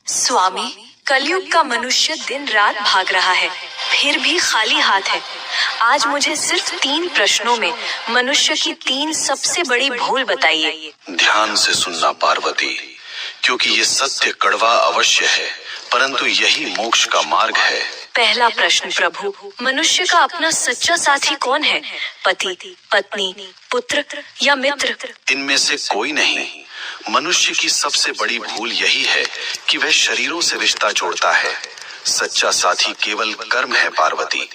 स्वामी, कलयुग का मनुष्य दिन रात भाग रहा है, फिर भी खाली हाथ है। आज मुझे सिर्फ 3 प्रश्नों में मनुष्य की 3 सबसे बड़ी भूल बताइए। ध्यान से सुनना पार्वती, क्योंकि ये सत्य कड़वा अवश्य है, परंतु यही मोक्ष का मार्ग है। पहला प्रश्न प्रभु, मनुष्य का अपना सच्चा साथी कौन है? पति, पत्नी, पुत्र या मित्र? इनमें से कोई नहीं। मनुष्य की सबसे बड़ी भूल यही है कि वह शरीरों से रिश्ता जोड़ता है। सच्चा साथी केवल कर्म है पार्वती।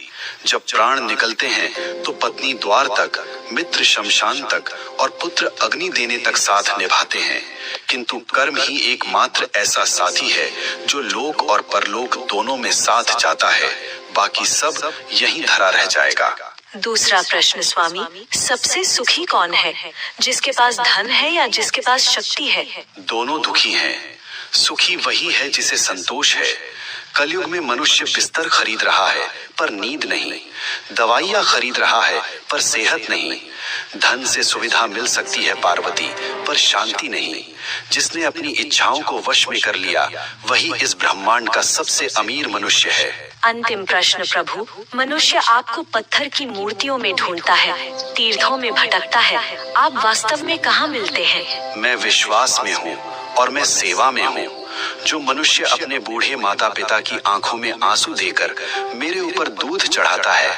जब प्राण निकलते हैं तो पत्नी द्वार तक, मित्र शमशान तक और पुत्र अग्नि देने तक साथ निभाते हैं, किंतु कर्म ही एकमात्र ऐसा साथी है जो लोक और परलोक दोनों में साथ जाता है। बाकी सब यहीं धरा रह जाएगा। दूसरा प्रश्न स्वामी, सबसे सुखी कौन है? जिसके पास धन है या जिसके पास शक्ति है? दोनों दुखी हैं। सुखी वही है जिसे संतोष है। कलयुग में मनुष्य बिस्तर खरीद रहा है पर नींद नहीं, दवाइयाँ खरीद रहा है पर सेहत नहीं। धन से सुविधा मिल सकती है पार्वती, पर शांति नहीं। जिसने अपनी इच्छाओं को वश में कर लिया वही इस ब्रह्मांड का सबसे अमीर मनुष्य है। अंतिम प्रश्न प्रभु, मनुष्य आपको पत्थर की मूर्तियों में ढूंढता है, तीर्थों में भटकता है, आप वास्तव में कहाँ मिलते हैं? मैं विश्वास में हूँ और मैं सेवा में हूँ। जो मनुष्य अपने बूढ़े माता पिता की आंखों में आंसू देकर मेरे ऊपर दूध चढ़ाता है,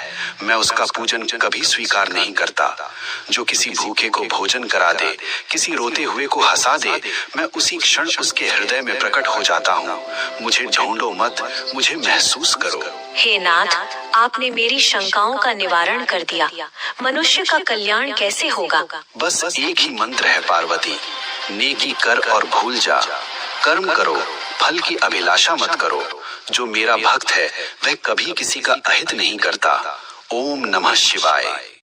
मैं उसका पूजन कभी स्वीकार नहीं करता। जो किसी भूखे को भोजन करा दे, किसी रोते हुए को हंसा दे, मैं उसी क्षण उसके हृदय में प्रकट हो जाता हूँ। मुझे ढूंढो मत, मुझे महसूस करो। हे नाथ, आपने मेरी शंकाओं का निवारण कर दिया। मनुष्य का कल्याण कैसे होगा? बस एक ही मंत्र है पार्वती, नेकी कर और भूल जा। कर्म करो, फल की अभिलाषा मत करो। जो मेरा भक्त है वह कभी किसी का अहित नहीं करता। ओम नमः शिवाय।